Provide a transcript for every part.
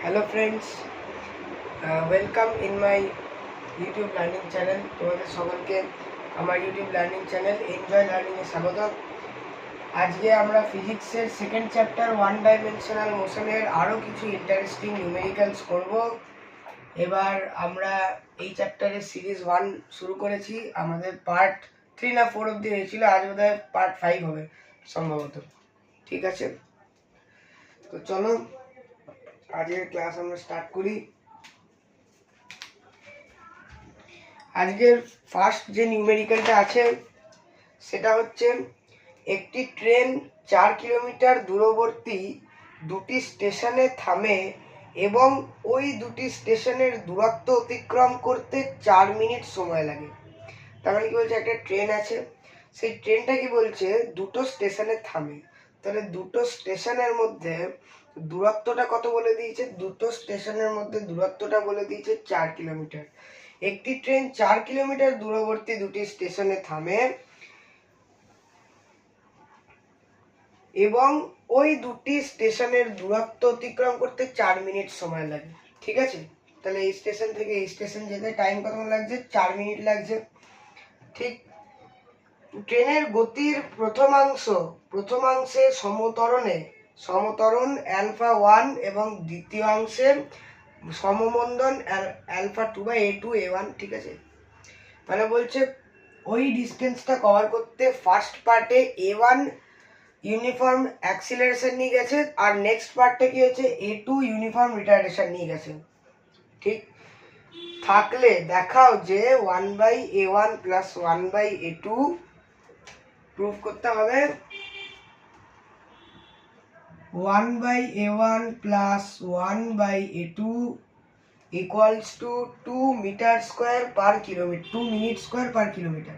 Hello friends, welcome in my YouTube learning channel. তোমাদের সকলকে আমার ইউটিউব লার্নিং চ্যানেল এনজয় লার্নিংয়ে স্বাগত। আজকে আমরা ফিজিক্সের সেকেন্ড চ্যাপ্টার ওয়ান ডাইমেনশনাল মোশনের আরও কিছু ইন্টারেস্টিং নিউমেরিক্যালস করব। এবার আমরা এই চ্যাপ্টারের সিরিজ 1 শুরু করেছি। আমাদের পার্ট 3 না 4 অবধি হয়েছিল, আজ বোধহয় পার্ট 5 হবে সম্ভবত। ঠিক আছে, তো চলো আজকের ক্লাস আমরা স্টার্ট করি। আজকের ফার্স্ট যে নিউমেরিক্যালটা আছে সেটা হচ্ছে একটি ট্রেন 4 কিলোমিটার দূরবর্তী দুটি স্টেশনে থামে এবং ওই দুটি স্টেশনের দূরত্ব অতিক্রম করতে 4 মিনিট সময় লাগে। তার মানে কি বলছে, একটা ট্রেন আছে, সেই ট্রেনটা কি বলছে দুটো স্টেশনে থামে, তাহলে দুটো স্টেশনের মধ্যে দূরত্বটা কত বলে দিয়েছে, দুটো স্টেশনের মধ্যে দূরত্বটা বলে দিয়েছে 4 কিলোমিটার। একটি ট্রেন 4 কিলোমিটার দূরবর্তী দুটি স্টেশনে থামে এবং ওই দুটি স্টেশনের দূরত্ব অতিক্রম করতে 4 মিনিট সময় লাগে। ঠিক আছে, তাহলে এই স্টেশন থেকে এই স্টেশন যেতে টাইম কত লাগছে, 4 মিনিট লাগছে। ঠিক, ট্রেনের গতির প্রথমাংশে সমতরণ অ্যালফা 1 এবং দ্বিতীয়াংশে সমমন্দন অ্যালফা 2 বা A2 A1। ঠিক আছে, মানে বলছে ওই ডিস্টেন্সটা কভার করতে ফার্স্ট পার্টে A1 ইউনিফর্ম অ্যাক্সিলারেশন নিয়ে গেছে, আর নেক্সট পার্টে কি হচ্ছে A2 ইউনিফর্ম রিটার্ডেশন নিয়ে গেছে। ঠিক থাকলে দেখাও যে 1/A1 প্লাস 1/A2 প্রুফ করতে হবে 1/A1 plus 1/A2 equals to 2 metre square per kilometre, 2 minute square per kilometre,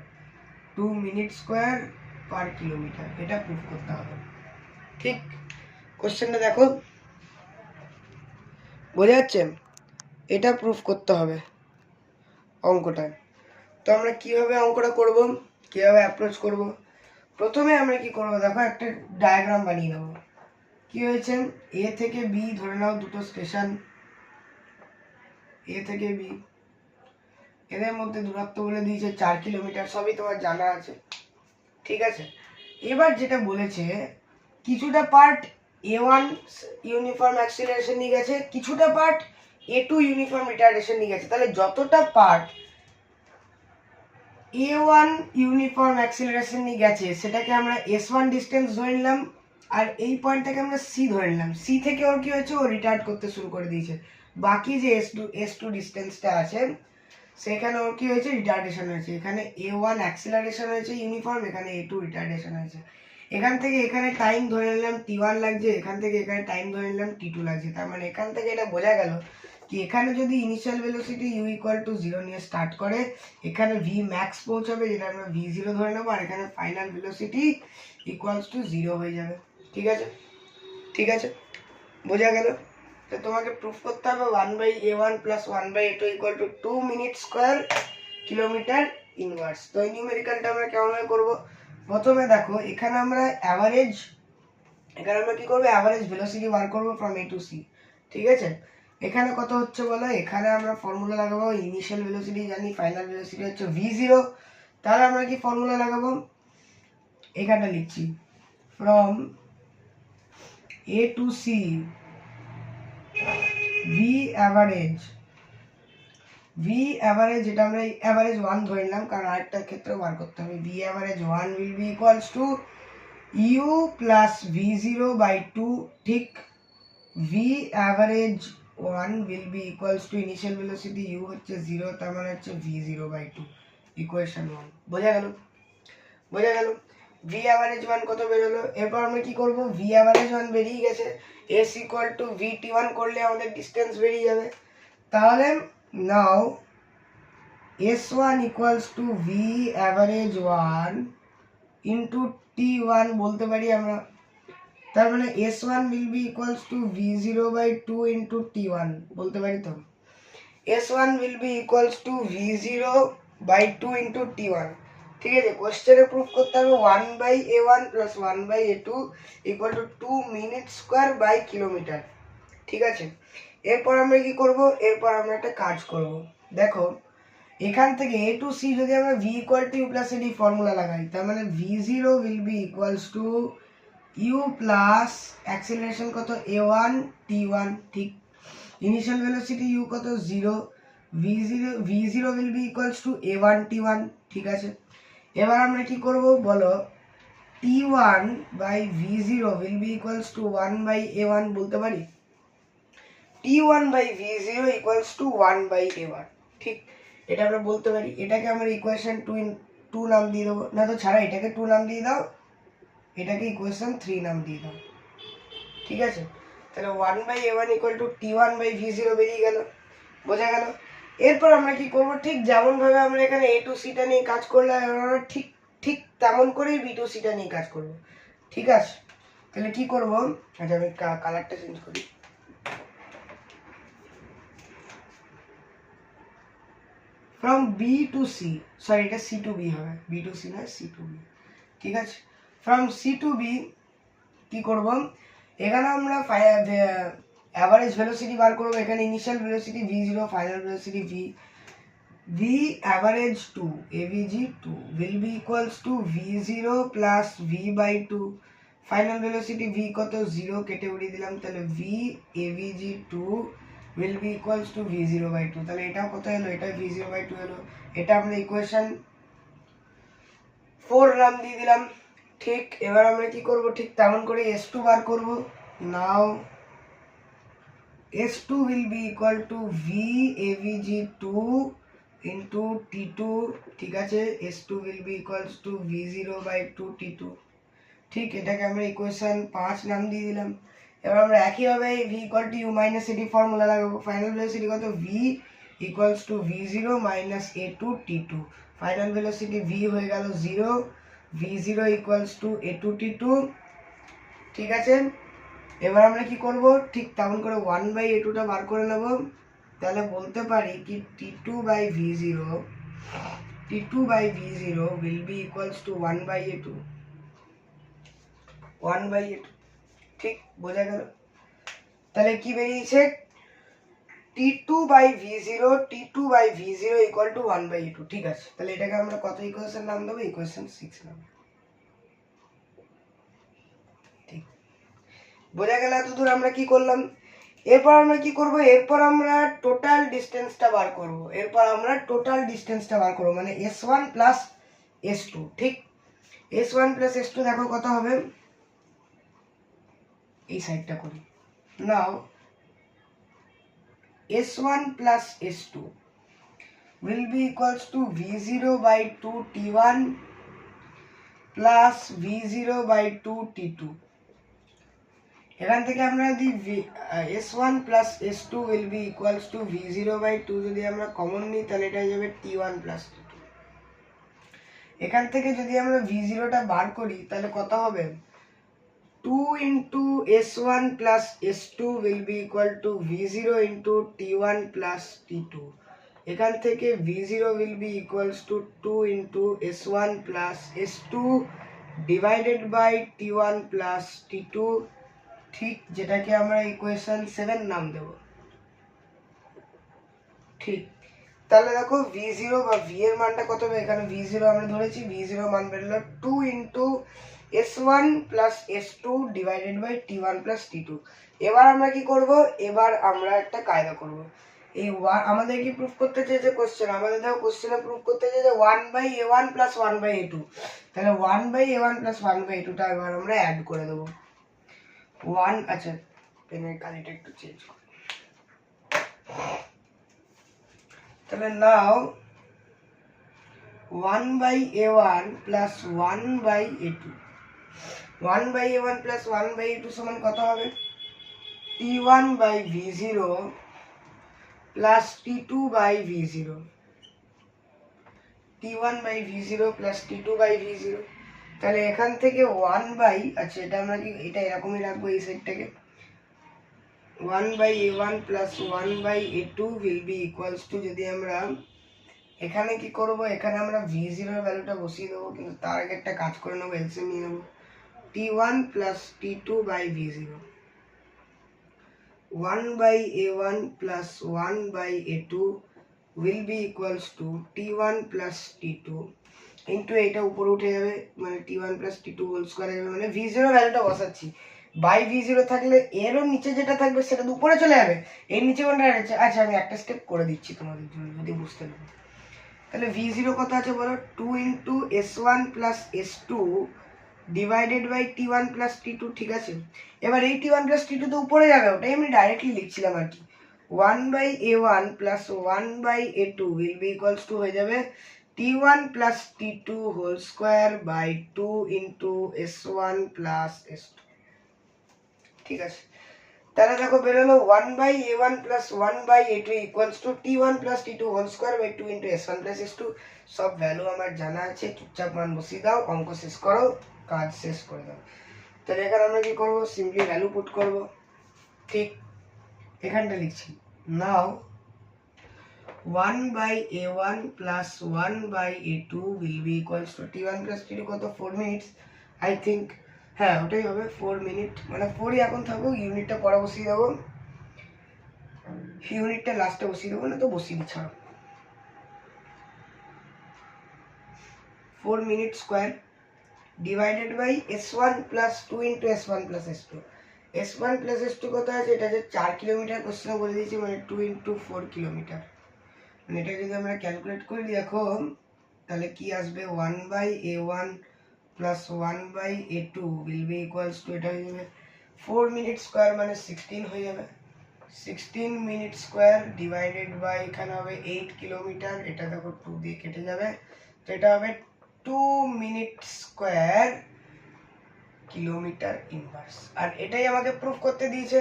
2 minute square per kilometre, এটা প্রুফ করতে হবে। ঠিক, কোশ্চেনটা দেখো, বোঝা যাচ্ছে? এটা প্রুফ করতে হবে অঙ্কটা। তো আমরা কিভাবে অঙ্কটা করব, কিভাবে অ্যাপ্রোচ করব? প্রথমে আমরা কি করব, দেখো একটা ডায়াগ্রাম বানিয়ে নেব। কি হয়েছে, এ থেকে বি ধরে নাও দুটো স্টেশন, এ থেকে বি, এদের মধ্যে দূরত্ব বলে দিয়েছে 4 কিলোমিটার, সবই তোমার জানা আছে। ঠিক আছে, এবার যেটা বলেছে কিছুটা পার্ট A1 ইউনিফর্ম অ্যাক্সিলারেশন নিয়ে গেছে, কিছুটা পার্ট A2 ইউনিফর্ম রিটার্ডেশন নিয়ে গেছে। তাহলে যতটা পার্ট A1 ইউনিফর্ম অ্যাক্সিলারেশন নিয়ে গেছে সেটাকে আমরা S1 ডিস্টেন্স ধরে নিলাম, আর এই পয়েন্টটাকে আমরা C ধরে নিলাম। C থেকে ওর কি হয়েছে, ও রিটার্ড করতে শুরু করে দিয়েছে। বাকি যে S2 ডিস্টেন্সটা আছে সেখানে ওর কি হয়েছে, রিটার্ডেশন হয়েছে। এখানে A1 অ্যাক্সিলারেশন হয়েছে ইউনিফর্ম, এখানে A2 রিটার্ডেশন হয়েছে। এখান থেকে এখানে টাইম ধরে নিলাম T1 লাগছে, এখান থেকে এখানে টাইম ধরে নিলাম T2 লাগছে। তার মানে এখান থেকে এটা বোঝা গেল কি এখানে যদি initial velocity u equal to 0 নিয়ে স্টার্ট করে, এখানে v ম্যাক্স পৌঁছাবে যেটা আমরা v0 ধরে নেবো, আর এখানে ফাইনাল ভেলোসিটি ইকুয়ালস টু 0 হয়ে যাবে। ঠিক আছে, ঠিক আছে, বোঝা গেল? তো তোমাকে প্রুফ করতে হবে 1/A1 plus 1/A2 equal to 2 minute square kilometre inverse. তো এই নিউমেরিক্যালটা আমরা কেমন করব? প্রথমে দেখো এখানে আমরা কি করব, অ্যাভারেজ ভেলোসিটি বার করব ফ্রম A টু C। ঠিক আছে, এখানে কত হচ্ছে বলো, এখানে আমরা ফর্মুলা লাগাবো, ইনিশিয়াল ভেলোসিটি জানি, ফাইনাল ভেলোসিটি হচ্ছে v0। তাহলে আমরা কি ফর্মুলা লাগাবো, এখানে লিখছি from A to C v average, যেটা আমরা অ্যাভারেজ 1 ধরে নিলাম কারণ আরেকটা ক্ষেত্রে বার করতে হবে। v average 1 will be equals to u plus v0 by 2। ঠিক, v average 1 will be equals to initial velocity u হচ্ছে 0, তার মানে হচ্ছে v0 by 2, ইকুয়েশন 1। বোঝা গেল? বোঝা গেল? v অ্যাভারেজ 1 কত বেরোলো। এরপর আমরা কি করব, v অ্যাভারেজ 1 বেরিয়ে গেছে, s ইকুয়াল টু vt1 করলে আমাদের ডিসটেন্স বেরিয়ে যাবে। তাহলে নাও s1 equals to v average 1 into t1 বলতে পারি আমরা। তার মানে s1 will be equals to v0 by 2 into t1 বলতে পারি। তো s1 will be equals to v0 by 2 into t1। ঠিক আছে, কোশ্চেনে প্রুফ করতে হবে 1/A1 plus 1/A2 equal to 2 minute square by kilometre. ঠিক আছে, এরপর আমরা কি করব, এরপর আমরা একটা কাজ করব। দেখো এখান থেকে a টু c যদি আমরা v equal to u plus at formula লাগাই, তার মানে v0 will be equals to u plus acceleration কত a1 t1, ঠিক। ইনিশিয়াল ভেলোসিটি u কত 0, v0 will be equals two a1 t1, ঠিক আছে। এবার আমরা কি করব বলো, t1 by v0 will be equals to 1 by a1 বলতে পারি। t1 by v0 equals to 1 by a1, ঠিক, এটা আমরা বলতে পারি। এটাকে আমরা ইকুয়েশন 2 নাম দিয়ে দেবো, না তো ছাড়া এটাকে 2 নাম দিয়ে দাও, এটাকে ইকুয়েশন 3 নাম দিয়ে দাও, ঠিক আছে। তাহলে 1 by a1 equal to t1 by v0 বেরিয়ে গেল, বোঝা গেল। এরপর আমরা কি করব, ঠিক যেমন ভাবে আমরা এখানে a টু c টা নিয়ে কাজ করলাম, আমরা ঠিক ঠিক তেমন করেই b টু c টা নিয়ে কাজ করব, ঠিক আছে। তাহলে কি করব, আচ্ছা আমি কালারটা চেঞ্জ করি। From B to C, sorry এটা সি টু বি হবে, বি টু সি না সি টু বি, ঠিক আছে। ফ্রম সি টু বি কি করব, এখানে আমরা অ্যাভারেজ ভেলোসিটি বার করব। এখানে initial velocity v0, final velocity v average 2 avg 2 will be equals to v0 plus v by 2, final velocity v কত 0 কেটে উড়িয়ে দিলাম, তাহলে v avg 2 will be equals to v0 by 2, তাহলে এটাও কত হলো, এটা v0 by 2 হলো। এটা আমরা ইকুয়েশন 4 নাম দিয়ে দিলাম, ঠিক। এবার আমরা কি করব, ঠিক তেমন করে s2 বার করব। নাও s2 will be equal to v avg 2 into t2, ঠিক আছে। s2 will be equals to v0 by 2 t2, ঠিক। এটাকে আমরা ইকুয়েশন 5 নাম দিয়ে দিলাম। এবার আমরা একইভাবে v equal to u minus at formula লাগাবো। ফাইনাল ভেলোসিটি কত, v equals to v0 minus a2 t2, final velocity v হয়ে গেল 0, v0 equals to a2 t2, ঠিক আছে। এবার আমরা কি করব, ঠিক তেমন করে 1 বাই a2 টা বার করে নেব। তাহলে বলতে পারি কি t2 by v0 will be equals to 1 by a2, 1 by a2, ঠিক, বোঝা গেল। তাহলে কি বেরিয়েছে, t2 by v0 equal to 1 by a2, ঠিক আছে। তাহলে এটাকে আমরা কত ইকুয়েশন নাম দেবো, ইকুয়েশন 6 নাম, ঠিক, বোঝা গেল। এতদূর আমরা কি করলাম। এরপর আমরা কি করব, এরপর আমরা টোটাল ডিসটেন্সটা বার করব। মানে s1 প্লাস s2, ঠিক। s1 প্লাস s2 দেখো কত হবে, এই সাইডটা করি। নাও s1 plus s2 will be equals to v0 by 2 t1 plus v0 by 2 t2, এখান থেকে আমরা যদি s1 plus s2 will be equals to v0 by 2 যদি আমরা কমন নিই, তাহলে এটা হয়ে যাবে t1 plus t2। এখান থেকে যদি আমরা v0 টা বার করি, তাহলে কত হবে, 2 into s1 plus s2 will be equal to v0 into t1 plus t2, এখান থেকে v0 will be equals to 2 into s1 plus s2 divided by t1 plus t2, ঠিক, যেটাকে আমরা ইকুয়েশন 7 নাম দেব, ঠিক। তাহলে দেখো v0 বা v এর মানটা কত হবে, এখানে v0 আমরা ধরেছি, v0 মান বেরোলো 2 into s1 plus s2 divided by t1 plus t2। এবার আমরা কি করব, এবার আমরা একটা কায়দা করব। এই আমাদের কি প্রুফ করতে চেয়েছে কোশ্চেন, আমাদের দেখো কোশ্চেনে প্রুফ করতে চেয়েছে 1 by a1 plus 1 by a2, তাহলে 1 by a1 plus 1 by a2 টা এবার আমরা অ্যাড করে দেব। 1, আচ্ছা পেনের কালিটা একটু চেঞ্জ করি। তাহলে নাও 1 by a1 plus 1 by a2, 1 by a1 plus 1 by a2 সমান কত হবে, t1 by v0 plus t2 by v0, t1 by v0 plus t2 by v0। তাহলে এখান থেকে 1 by, আচ্ছা এটা আমরা কি এটা এরকমই রাখবো এই সাইডটাকে, 1 by a1 plus 1 by a2 will be equals to, যদি আমরা এখানে কি করব, এখানে আমরা v0 এর ভ্যালুটা বসিয়ে দেবো, কিন্তু তার আগে একটা কাজ করে নেবো, এলসিএম নিয়ে নেবো, t1 plus t2 by v0, 1/a1 plus 1/a2 will be equals to t1 plus t2 into এটা উপরে উঠে যাবে, মানে t1 plus t2 whole square যাবে, মানে v0 ভ্যালুটা বসাচ্ছি। বাই v0 থাকলে এরও নিচে যেটা থাকবে সেটা তো উপরে চলে যাবে, এর নিচে কোনটা আছে? আচ্ছা আমি একটা স্টেপ করে দিচ্ছি তোমাদের জন্য যদি বুঝতে পারো। তাহলে v0 কত আছে বলো, 2 into s1 plus s2 divided by t1 plus t2, ঠিক আছে। এবার এই t1 প্লাস t2 তো উপরে যাবে, ওটাই আমি ডাইরেক্টলি লিখছিলাম আর কি। 1/a1 plus 1/a2 will be equals to হয়ে যাবে t1 plus t2 whole square by 2 into s1 plus s2, ঠিক আছে। তাহলে দেখো বেরোলো 1/a1 plus 1/a2 equals to t1 plus t2 whole square by 2 into s1 plus s2। সব value আমার জানা আছে, চুপচাপ মান বসিয়ে দাও, অঙ্ক শেষ করো, কাজ শেষ করে দাও। তাহলে এখানে আমরা কি করব, সিম্পলি ভ্যালু পুট করব, ঠিক এখানটা লিখছি। নাও 1/a1 plus 1/a2 will be equals to t1 plus t2 কত 4 মিনিটস আই থিঙ্ক, হ্যাঁ ওটাই হবে 4 মিনিট, মানে 4ই এখন থাকবো, ইউনিটটা পরে বসিয়ে দেবো, ইউনিটটা লাস্টে বসিয়ে দেবো, না তো বসিয়ে দিচ্ছি। 4 minute square divided by s1 plus 2 into s1 plus s2। s1 plus s2 কত আছে, এটা যে 4 কিলোমিটার কোশ্চেনে বলে দিয়েছি, মানে 2 ইন্টু 4 কিলোমিটার, মানে এটা যদি আমরা ক্যালকুলেট করি দেখো তাহলে কি আসবে, 1/a1 plus 1/a2 will be equals to, এটা হয়ে যাবে 4 মিনিট স্কোয়ার মানে 16 হয়ে যাবে, 16 মিনিট স্কোয়ার ডিভাইডেড বাই এখানে হবে 8 কিলোমিটার, এটা দেখো 2 দিয়ে কেটে যাবে, তো এটা হবে 2 মিনিট স্কোয়ার কিলোমিটার ইনভার্স, আর এটাই আমাকে প্রুফ করতে দিয়েছে।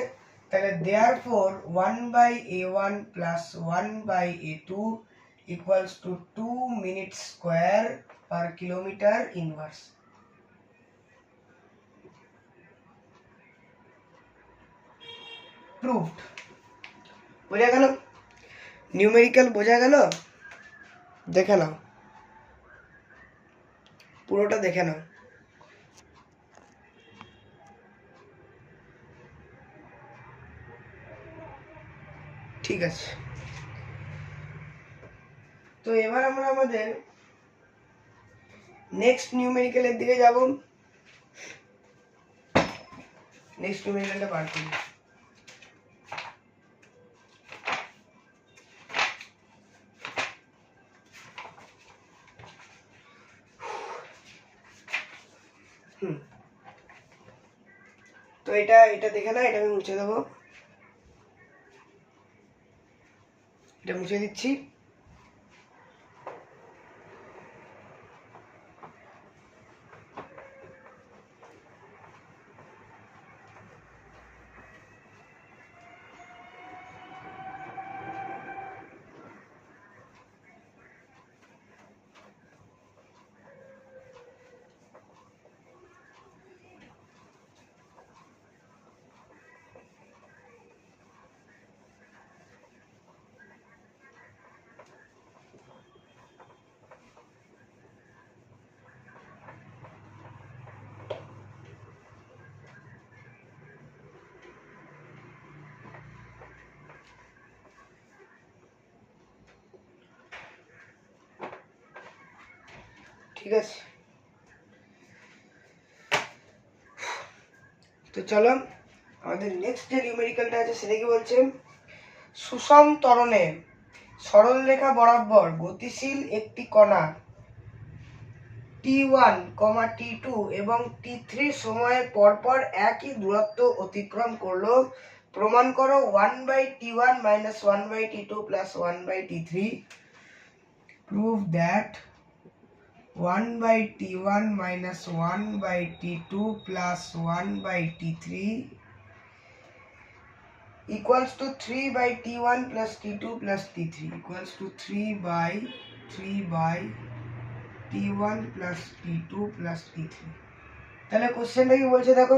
তাহলে therefore 1/a1 plus 1/a2 equals to 2 minutes square per kilometer inverse। Proofed, বোঝা গেল? নিউমেরিক্যাল বোঝা গেল? দেখে নাও, পুরোটা দেখে নাও। ঠিক আছে, তো এবার আমরা আমাদের নেক্সট নিউমেরিক্যালের দিকে যাব। নেক্সট নিউমেরিক্যালটা বার করি। তো এটা দেখে না, এটা আমি মুছে দেবো, এটা মুছে দিচ্ছি। ঠিক আছে, তো চলো আমাদের নেক্সট যে নিউমেরিক্যালটা আছে সেটা কি বলছে, সুষম ত্বরণে সরল রেখা বরাবর গতিশীল একটি কণা t1, t2 এবং t3 সময়ে পরপর একই দূরত্ব অতিক্রম করলো, প্রমাণ করো 1/t1 minus 1/t2 plus 1/t3। prove that 1/t1 minus 1/t2 plus 1/t3 equals to 3/t1 plus t2 plus t3 equals to 3/t1 plus t2 plus t3। তাহলে কোশ্চেনটা কি বলছে দেখো,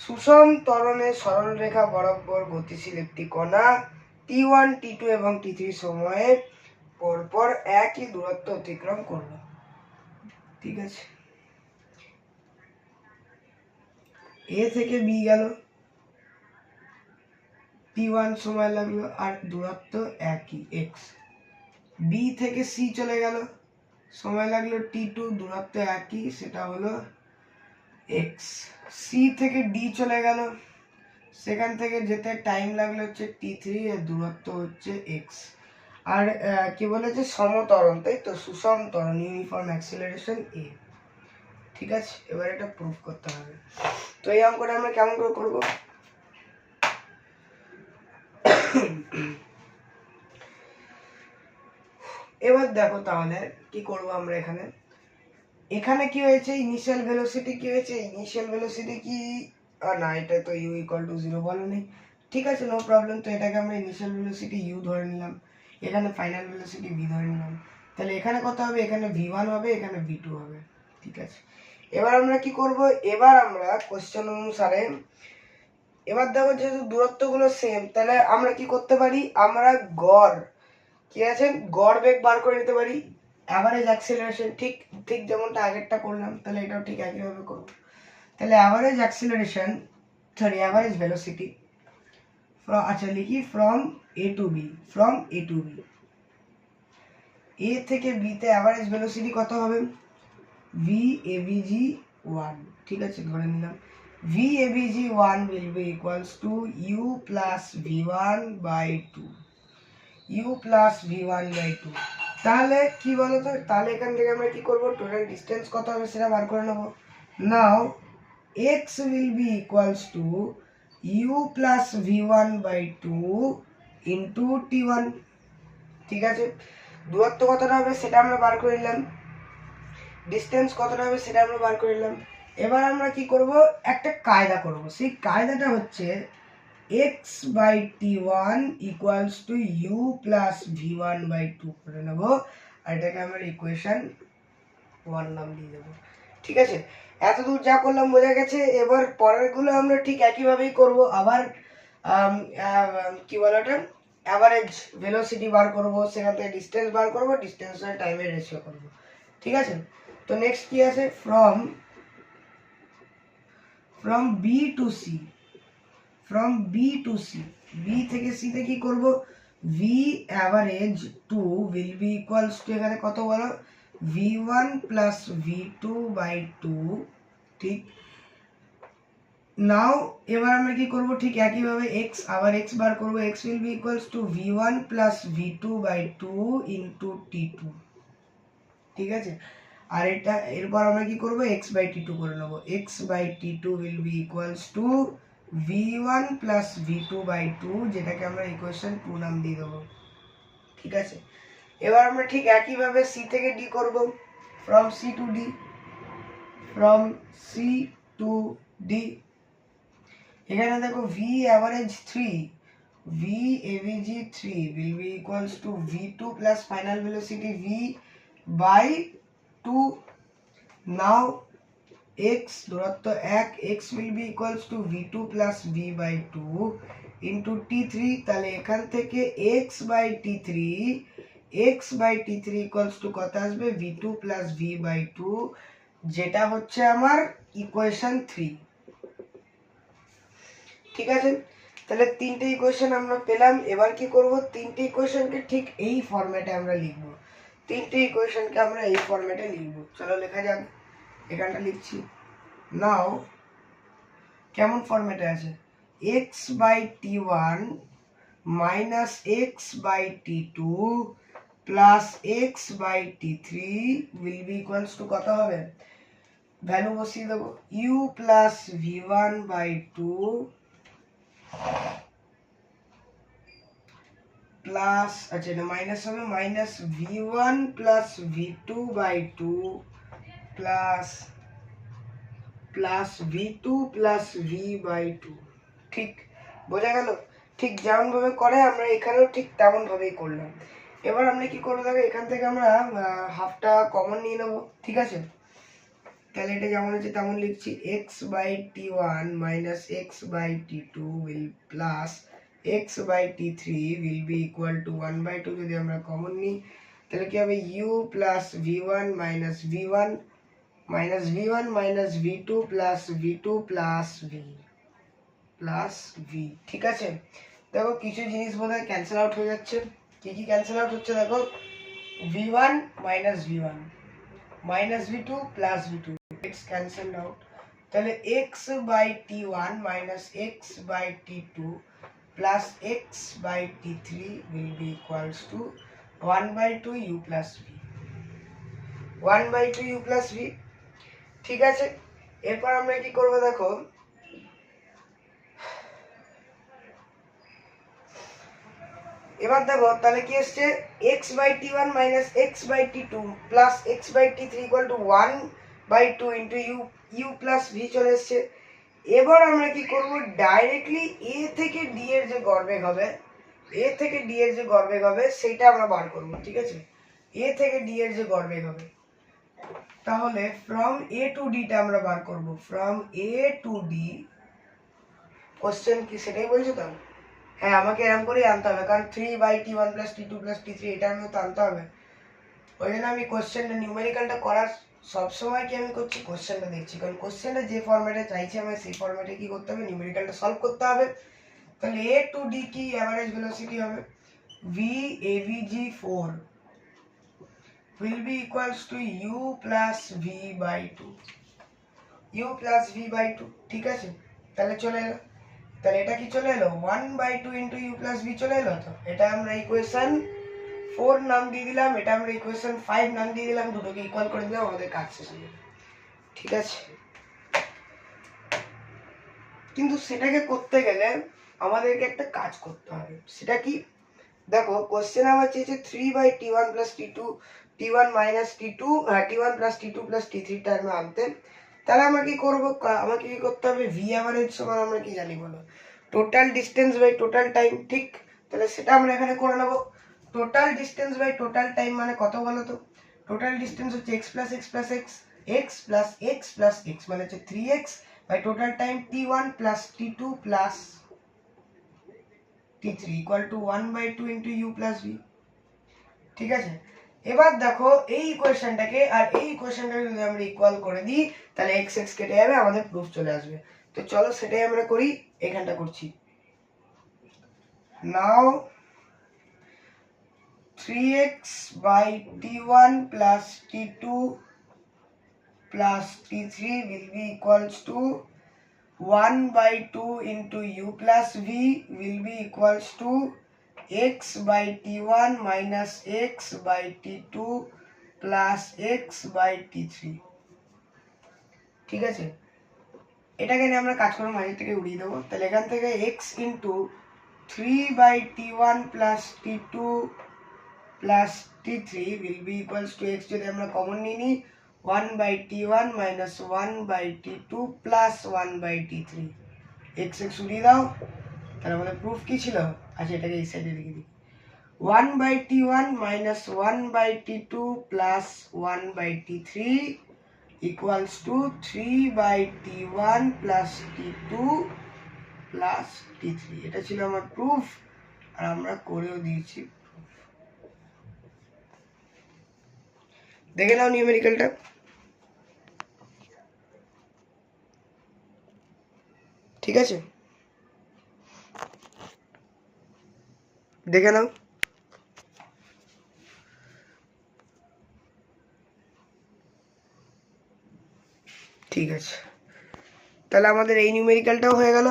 সুষম ত্বরণে সরল রেখা বরাবর গতিশীল একটি কণা t1, t2 এবং t3 সময়ে পরপর একই দূরত্ব অতিক্রম করলো, ঠিক আছে। এ থেকে বি গেল, t1 সময় লাগলো আর দূরত্ব একই x। বি থেকে সি চলে গেল, সময় লাগলো t2, দূরত্ব একই, সেটা হলো x। সি থেকে ডি চলে গেল, সেখান থেকে যেতে টাইম লাগলো হচ্ছে t3, এর দূরত্ব হচ্ছে x। আর কি বলেছে, সমত্বরণ, তাই তো, সুষম ত্বরণ, ইউনিফর্ম অ্যাক্সিলারেশন a। ঠিক আছে, এবার এটা প্রুফ করতে হবে। তো এই অঙ্কটা আমরা কেমন করে করব? এবার দেখো তাহলে কি করব আমরা এখানে। এখানে কি হয়েছে, ইনিশিয়াল ভেলোসিটি কি হয়েছে, ইনিশিয়াল ভেলোসিটি কি, না এটা তো u ইকুয়াল টু 0 বলেনি। ঠিক আছে, নো প্রবলেম। তো এটাকে আমরা ইনিশিয়াল ভেলোসিটি u ধরে নিলাম, এখানে ফাইনাল ভেলোসিটি v ধরে নিলাম। তাহলে এখানে কত হবে, এখানে v1 হবে, এখানে v2 হবে। ঠিক আছে, এবার আমরা কি করব, এবার আমরা কোশ্চেন অনুসারে, এবার দেখো যেহেতু দূরত্বগুলো সেম, তাহলে আমরা কি করতে পারি, আমরা গড়, কি আছে, গড় বেগ বার করে নিতে পারি, অ্যাভারেজ অ্যাক্সিলারেশন। ঠিক ঠিক যেমনটা আগেরটা করলাম, তাহলে এটাও ঠিক একইভাবে করব। তাহলে average acceleration, sorry average velocity, আচ্ছা লিখি, from A to B, from A to B, A থেকে বি তে অ্যাভারেজ ভেলোসিটি কত হবে, ভি এভিজি 1। ঠিক আছে, ধরে নিলাম V AVG 1 will be equals to u plus v1 by 2, u plus v1 by 2। তাহলে কি বলতো, তাহলে এখান থেকে আমরা কি করব, টোটাল ডিসটেন্স কত হবে সেটা বার করে নেব। নাও x will be equals to u plus v1 by 2 into t1। ঠিক আছে, দূরত্ব কতটা হবে সেটা আমরা বার করে নিলাম, ডিসটেন্স কতটা হবে সেটা আমরা বার করে নিলাম। এবার আমরা কি করব, একটা কায়দা করব। সেই কায়দাটা হচ্ছে x by t1 equals to u plus v1 by 2 করে নেব, আর এটাকে আমরা ইকুয়েশন 1 নাম দিয়ে দেবো। ঠিক আছে, এতদূর যা করলাম বোঝা গেছে। এবার পরেরগুলো আমরা ঠিক একইভাবেই করব। আবার কি বলে ওটা, অ্যাভারেজ ভেলোসিটি বার করব, সেখান থেকে ডিসটেন্স বার করব, ডিসটেন্সের টাইমের রেশিও করব। ঠিক আছে, তো নেক্সট কি আছে, from B to C, from B to C, B থেকে সি তে কি করব, V average 2 will be equals to, এখানে কত বলো, v1 plus v2 by 2। ঠিক, নাও এবার আমরা কি করব, ঠিক একইভাবে x, আবার x বার করব, x will be equals to v1 plus v2 by 2 into t2। ঠিক আছে, আর এটা এরপর আমরা কি করব, x by t2 করে নেব, x by t2 will be equals to v1 plus v2 by 2, যেটাকে আমরা ইকুয়েশন 2 নাম দিয়ে দেবো। ঠিক আছে, এবার আমরা ঠিক একইভাবে c থেকে d করব, from c to d, from c to d। এখানে দেখো v average 3, v avg 3 will be equals to v2 plus final velocity v by 2। now x, দূরত্ব 1, x will be equals to v2 plus v by 2 into t3। তাহলে এখান থেকে x by t3, x by t3 equals to কত আসবে, v2 plus v by 2, যেটা হচ্ছে আমার equation 3। ঠিক আছে, তাহলে তিনটে ইকুয়েশন আমরা পেলাম। এবার কি করব, তিনটে ইকুয়েশনকে ঠিক এই ফরম্যাটে আমরা লিখব, তিনটে ইকুয়েশনকে আমরা এই ফরম্যাটে লিখব। চলো লেখা যাক, এখানটা লিখছি। নাও কেমন ফরম্যাটে আছে, x by t1 minus x by t2 plus x by t3 will be equals to কত হবে, ভ্যালু বসিয়ে দেবো, u plus v1 by 2 plus, আচ্ছা এটা মাইনাস হবে, minus v1 plus v2 by 2 plus plus v2 plus v by 2। ঠিক বোঝা গেল, ঠিক যেমন ভাবে করে আমরা এখানেও ঠিক তেমন ভাবেই করলাম। এবার আমরা কি করবো, দেখো এখান থেকে আমরা হাফটা কমন নিয়ে নেবো। ঠিক আছে, তাহলে এটা যেমন আছে তেমন লিখছি, x by t1 minus x by t2 will plus x by t3 will be equal to 1 by 2। যদি আমরা কমন নিই তাহলে কি হবে, u plus v1 minus v1 minus v1 minus v2 plus v2 plus v plus v। ঠিক আছে, দেখো কিছু জিনিস বোধহয় ক্যান্সেল আউট হয়ে যাচ্ছে। কি কি ক্যান্সেল আউট হচ্ছে দেখো, v1 minus v1 minus v2 plus v2, it's cancelled out. তাহলে x by t1 minus x by t2 plus x by t3 will be equals to 1 by 2 u plus v, 1 by 2 u plus v। ঠিক আছে, এরপর আমরা কি করব দেখো, এবার দেখো তাহলে কি আসছে, x by t1 minus x by t2 plus x by t3 equal to 1 by 2 into u plus v চলে এসছে। এবার আমরা কি করব, ডাইরেক্টলি a থেকে d এর যে গড়বেগ হবে, a থেকে d এর যে গড়বেগ হবে সেটা আমরা বার করব। ঠিক আছে, a থেকে d এর যে গড়বেগ হবে, তাহলে ফ্রম a টু d টা আমরা বার করব। From a to d, question কি সেটাই বলছো তো? হ্যাঁ, আমাকে এরকম করেই আনতে হবে, কারণ 3 by t1 plus t2 plus t3 এটা আমি তো আনতে হবে। ওই জন্য আমি কোশ্চেনটা নিউমেরিক্যালটা করার সবসময় কি আমি করছি, কোশ্চেনটা দেখছি, কারণ কোশ্চেনটা যে ফরম্যাটে চাইছে আমায় সেই ফরম্যাটে কি করতে হবে, নিউমেরিক্যালটা সলভ করতে হবে। তাহলে a টু d কি অ্যাভারেজ ভেলোসিটি হবে, v avg 4 will be equals to u plus v by 2, u plus v by 2। ঠিক আছে, তাহলে চলে এলো, তাহলে এটা কি চলে এলো 1 by 2 into u plus v চলে এলো। তো এটা আমরা ইকুয়েশন 4 নাম দিয়ে দিলাম, এটা আমরা ইকুয়েশন 5 নাম দিয়ে দিলাম, দুটোকে ইকুয়াল করে দিলাম, আমাদের কাজ শেষ হয়ে যাবে। ঠিক আছে, কিন্তু সেটাকে করতে গেলে আমাদেরকে একটা কাজ করতে হবে, সেটা কি দেখো, কোশ্চেন আমার চেয়েছে 3 by t1 plus t2 t1 minus t2 t1 plus t2 plus t3 টার্মে আনতে। তাহলে আমরা কি করব, আমাকে কি করতে হবে, ভি অ্যাভারেজ সমান আমরা কি জানি বলো, total distance by total time. ঠিক, তাহলে সেটা আমরা এখানে করে নেব। Total distance by total time মানে কত বলো তো, টোটাল ডিস্টেন্স হচ্ছে x plus x plus x, x plus x plus x মানে হচ্ছে 3x by total time t1 plus t2 plus t3 equal to 1 by 2 into u plus v। ঠিক আছে, এবার দেখো এই ইকুয়েশনটাকে আর এই ইকুয়েশনটাকে যদি আমরা ইকুয়াল করে দিই, তাহলে x x কেটে যাবে, আমাদের প্রুফ চলে আসবে। তো চলো সেটাই আমরা করি, এখানটা করছি। নাও 3x by t1 plus t2 plus t3 will be equals to 1 by 2 into u plus v will be equals to x by t1 minus x by t2 plus x by t3। ঠিক আছে, এটাকে নিয়ে আমরা কাজ করে মাঝে থেকে উড়িয়ে দেবো। তাহলে এখান থেকে x into 3 by t1 plus t2 plus t3 will be equals to x যদি আমরা কমন নিয়ে নিই 1 by t1 minus 1 by t2 plus 1 by t3, x x উড়িয়ে দাও। তাহলে আমাদের প্রুফ কি ছিল, আচ্ছা এটাকে এই সাইডে লিখে দিই, 1 by t1 minus 1 by t2 plus 1 by t3 equals to 3 by t1 plus t2 plus t3। এটা ছিল আমার প্রুফ, আর আমরা করেও দিয়েছি। দেখে নাও নিউমেরিক্যালটা, ঠিক আছে, দেখে নাও। ঠিক আছে, তাহলে আমাদের এই নিউমেরিক্যালটাও হয়ে গেল।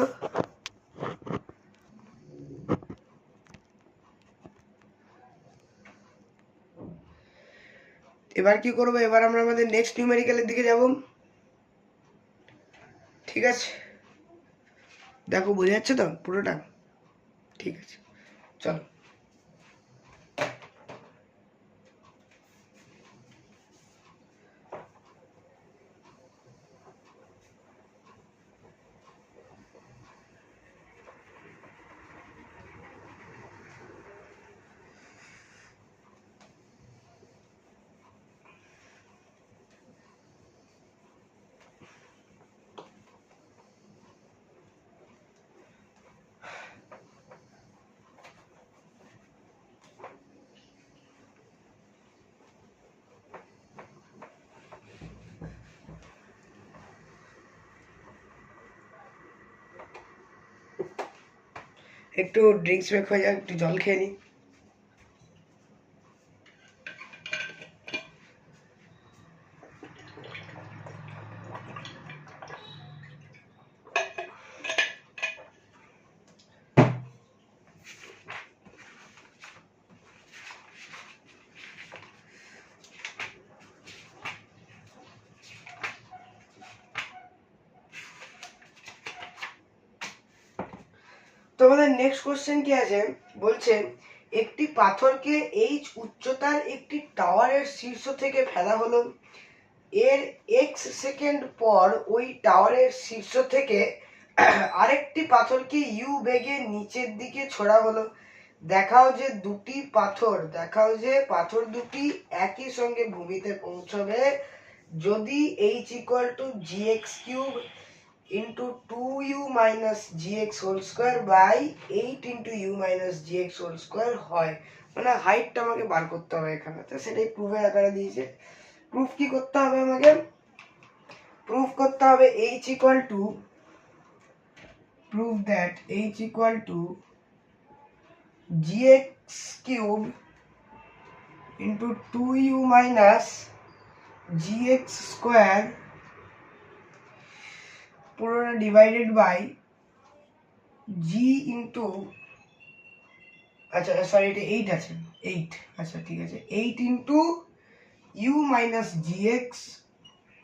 এবার কি করব, এবার আমরা আমাদের নেক্সট নিউমেরিক্যালের দিকে যাব। ঠিক আছে, দেখো বোঝা যাচ্ছে তো পুরোটা, ঠিক আছে চলো। একটু ড্রিঙ্কস ব্রেক হয়ে যাক, একটু জল খেয়ে নিই। তো আমাদের নেক্সট কোশ্চেন কি আছে, বলছে একটি পাথরকে এইচ উচ্চতার একটি টাওয়ারের শীর্ষ থেকে ফেলা হলো। এর এক্স সেকেন্ড পর ওই টাওয়ারের শীর্ষ থেকে আরেকটি পাথরকে ইউ বেগে নিচের দিকে ছোড়া হলো। দেখাও যে পাথর দুটি একই সঙ্গে ভূমিতে পৌঁছবে যদি H equal to gx cube into 2u minus gx whole square by 8 into u minus gx whole square হয়। মানে হাইটটা আমাকে বার করতে হবে এখানে, তো সেটাই প্রুফের আকারে দিয়েছে। প্রুফ কি করতে হবে আমাকে? প্রুফ করতে হবে h equal to prove that h equal to gx cube into 2u minus gx square পুরোটা ডিভাইডেড বাই g ইন্টু, আচ্ছা সরি এটা 8 আছে, 8, আচ্ছা ঠিক আছে, 8 into u minus gx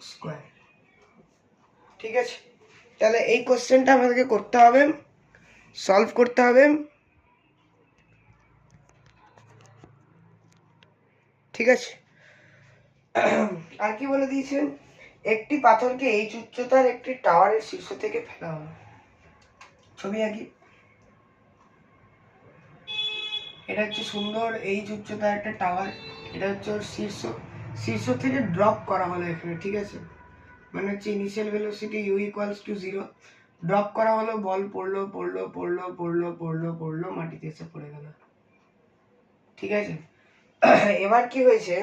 square. ঠিক আছে, তাহলে এই কোশ্চেনটা আমাদেরকে করতে হবে, সলভ করতে হবে। ঠিক আছে, আর কি বলে দিয়েছেন, একটি পাথরকে এইচ উচ্চতার একটি টাওয়ারের শীর্ষ থেকে ফেলা হলো। ছবি আঁকি, এটা হচ্ছে সুন্দর এইচ উচ্চতার একটা টাওয়ার, এটা হচ্ছে ওর শীর্ষ থেকে ড্রপ করা হলো এখানে। ঠিক আছে, মানে হচ্ছে initial velocity u equals to 0, drop করা হলো, বল পড়লো মাটিতে এসে পড়ে গেল। ঠিক আছে, এবার কি হয়েছে,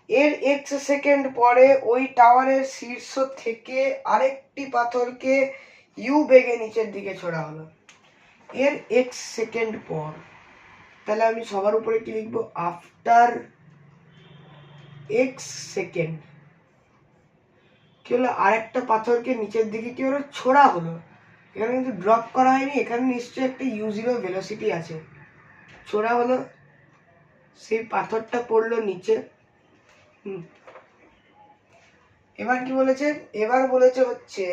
এর এক্স সেকেন্ড পরে ওই টাওয়ারের শীর্ষ থেকে আরেকটি পাথরকে ইউ বেগে নিচের দিকে ছোড়া হলো। এর এক্স সেকেন্ড পর, তাহলে আমি সবার উপরে কি লিখবো, আফটার এক্স সেকেন্ড কি হলো, আরেকটা পাথরকে নিচের দিকে কি হলো, ছোড়া হলো। এখানে কিন্তু ড্রপ করা হয়নি, এখানে নিশ্চয়ই একটা u0 ভেলোসিটি আছে। ছোড়া হলো, সেই পাথরটা পড়লো নিচে। এবার কি বলেছে, এবার বলেছে হচ্ছে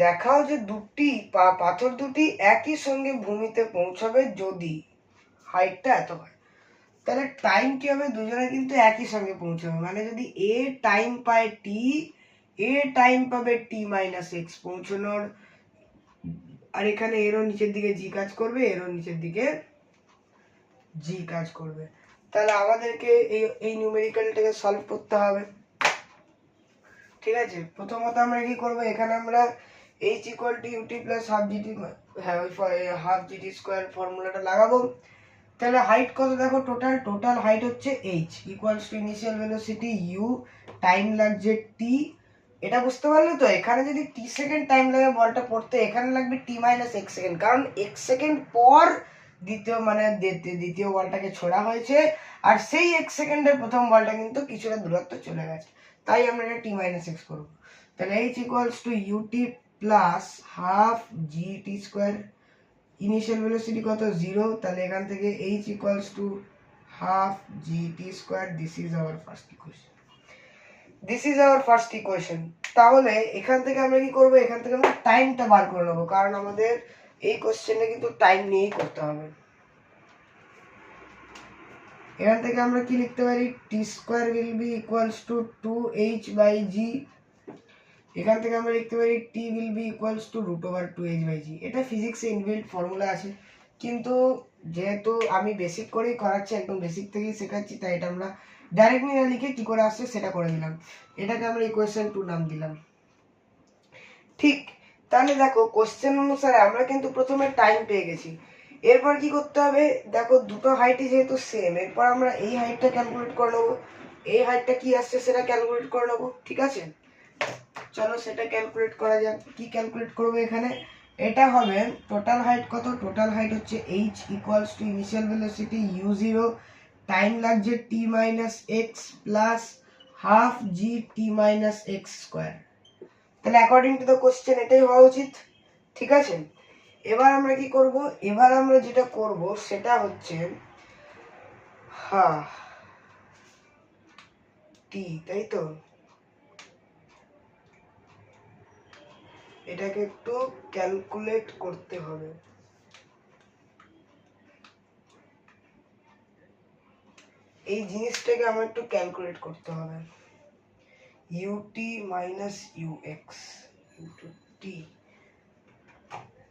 দেখাও যে পাথর দুটি একই সঙ্গে ভূমিতে পৌঁছাবে যদি হাইটটা এত হয়। তাহলে টাইম কি হবে, দুজনে কিন্তু একই সঙ্গে পৌঁছাবে, মানে যদি এ টাইম পায় টি, এ টাইম পাবে টি মাইনাস এক্স পৌঁছানোর, আর এখানে এরও নিচের দিকে জি কাজ করবে, এরও নিচের দিকে জি কাজ করবে। তাহলে আমাদেরকে এই নিউমেরিক্যালটাকে সলভ করতে হবে। ঠিক আছে, প্রথমত আমরা কি করব, এখানে আমরা h equal two ut plus half GT, হ্যাঁ ওই হাফ জিটি স্কোয়ার ফর্মুলাটা লাগাবো। তাহলে হাইট কত দেখো, টোটাল হাইট হচ্ছে h equals to initial velocity u, time লাগছে t। এটা বুঝতে পারলে তো, এখানে যদি t সেকেন্ড টাইম লাগে বলটা পড়তে, এখানে লাগবে t মাইনাস x সেকেন্ড, কারণ x সেকেন্ড পর দ্বিতীয় বলটাকে ছোড়া হয়েছে, আর সেই x সেকেন্ডের প্রথম বলটা কিন্তু কিছুটা দূরত্ব চলে গেছে, তাই আমরা এটা t মাইনাস এক্স করবো। তাহলে h equals two ut plus half gt square, initial velocity কত 0, তাহলে এখান থেকে h equals to half gt square. This is our first equation. তাহলে এখান থেকে আমরা কি করব, এখান থেকে আমরা টাইমটা বার করে নেবো, কারণ আমাদের এই কোশ্চেনে কিন্তু টাইম নিয়েই করতে হবে। এখান থেকে আমরা কি লিখতে পারি, t square will be equals to 2h by g. এখান থেকে আমরা লিখতে পারি t will be equals to √2h by g. এটা ফিজিক্সে ইনবিল্ট ফর্মুলা আছে, কিন্তু যেহেতু আমি বেসিক করেই করাচ্ছি, একদম বেসিক থেকেই শেখাচ্ছি, তাই এটা আমরা ডাইরেক্টলি না লিখে কি করে আসছে সেটা করে দিলাম। এটাকে আমরা ইকুয়েশন 2 নাম দিলাম। ঠিক, তাহলে দেখো কোশ্চেন অনুসারে আমরা কিন্তু প্রথমে টাইম পেয়ে গেছি। এরপর কি করতে হবে, দেখো দুটো হাইটই যেহেতু সেম, এরপর আমরা এই হাইটটা ক্যালকুলেট করে নেবো, এই হাইটটা কি আসছে সেটা ক্যালকুলেট করে নেবো। ঠিক আছে, চলো সেটা ক্যালকুলেট করা যাক। কি ক্যালকুলেট করবো, এখানে এটা হবে টোটাল হাইট কত, টোটাল হাইট হচ্ছে h equals to initial velocity u0, time লাগছে t minus x plus half g t minus x square. তাহলে অ্যাকর্ডিং টু দ্য কোশ্চেন এটাই হওয়া উচিত, ঠিক আছে। এবার আমরা কি করব, এবার আমরা যেটা করব সেটা হচ্ছে টি, তাই তো, এটাকে একটু ক্যালকুলেট করতে হবে। এই জিনিসটাকে আমার একটু ক্যালকুলেট করতে হবে, UT minus UX into T.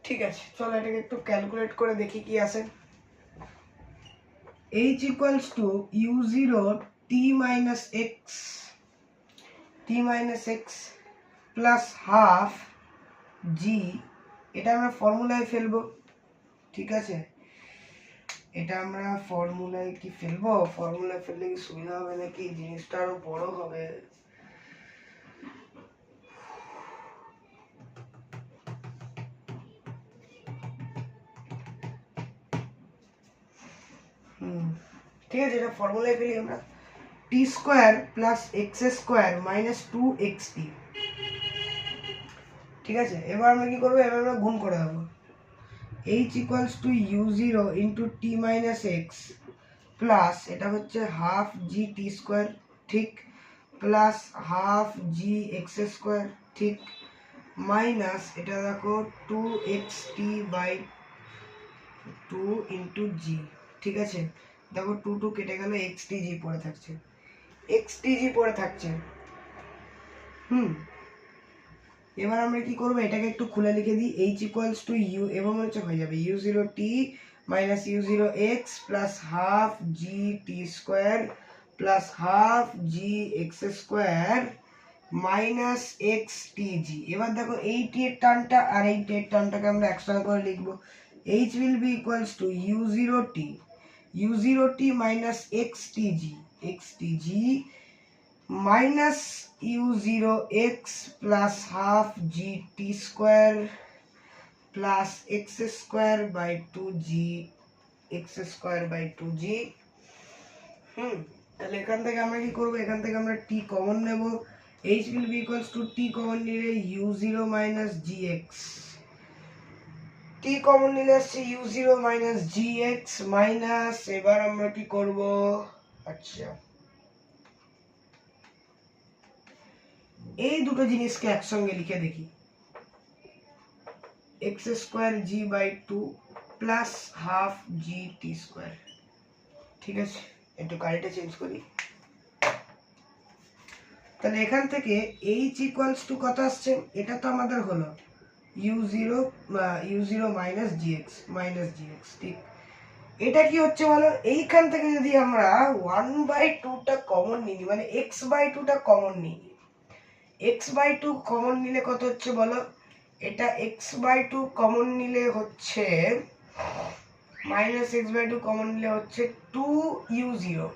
ঠিক আছে, চলো এটাকে একটু ক্যালকুলেট করে দেখি কি আসে। h equals to u0 t minus x plus half g, এটা আমরা ফর্মুলায় ফেলবো, ঠিক আছে। এটা আমরা ফর্মুলায় কি ফেলবো, ফর্মুলায় ফেললে কি সুবিধা হবে নাকি, জিনিসটা আরো বড় হবে। ঠিক আছে, এটা ফর্মুলায় ফেলি আমরা, t square plus x square minus 2xt। ঠিক আছে, এবার আমরা কি করবো, এবার আমরা গুণ করে দেবো, h equals two u0 into T minus x plus এটা হচ্ছে হাফ জি টি স্কোয়ার, ঠিক, plus half g x square, ঠিক, মাইনাস এটা দেখো 2xt বাই 2 ইন্টু জি, ঠিক আছে। দেখো 2 কেটে গেল, xtg পড়ে থাকছে, xtg পড়ে থাকছে। এবার আমরা কি করব, এটাকে একটু খুলে লিখে দিই, h ইকুয়ালস টু u এবং হচ্ছে হয়ে যাবে u0t minus u0x plus half g t square plus half g x square minus x t g. এবার দেখো এই টি এর টার্মটা আর এই টি এর টার্মটাকে আমরা একসঙ্গে করে লিখবো, h will be equals to u0t minus xtg minus u0x plus half gt square plus x square by 2g x square by 2g। তাহলে এখান থেকে আমরা কি করব, এখান থেকে আমরা t কমন নেব, h will be equals to t common নিলে u0 minus gx, t common নিলে আসছে u0 minus gx মাইনাস, এবার আমরা কি করব, আচ্ছা এই দুটো জিনিসকে একসঙ্গে লিখে দেখি, x square g by 2 plus half g t square. ঠিক আছে, একটু কারেন্টে চেঞ্জ করি। তাহলে এখান থেকে h ইকুয়ালস টু কত আসছে, এটা তো আমাদের হলো u0 মাইনাস জিএক্স, ঠিক। এটা কি হচ্ছে বলো, এইখান থেকে যদি আমরা 1/2টা কমন নিই, মানে x/2টা কমন নিই, x/2 কমন নিলে কত হচ্ছে বলো, এটা x/2 কমন নিলে হচ্ছে মাইনাস x/2 কমন নিলে হচ্ছে 2u0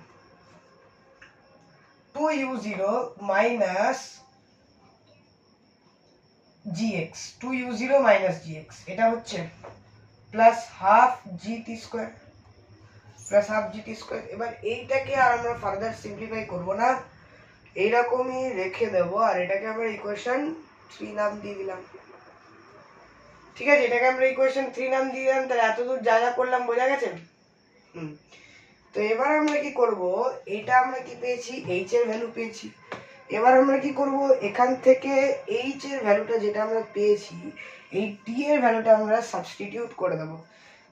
minus gx, 2u0 minus gx, এটা হচ্ছে plus half gt square plus half gt square. এবার এইটাকে আর আমরা ফার্দার সিম্পলিফাই করব না, এইরকমই রেখে দেব, আর এটাকে আমরা ইকুয়েশন 3 নাম দিয়ে দিলাম। ঠিক আছে, এটাকে আমরা ইকুয়েশন 3 নাম দিয়ে দিলাম। তাহলে এতদূর যা যা করলাম বোঝা গেছে। তো এবার আমরা কি করব, এটা আমরা কি পেয়েছি, h এর ভ্যালু পেয়েছি। এবার আমরা কি করব, এখান থেকে h এর ভ্যালুটা যেটা আমরা পেয়েছি, এই t এর ভ্যালুটা আমরা সাবস্টিটিউট করে দেব।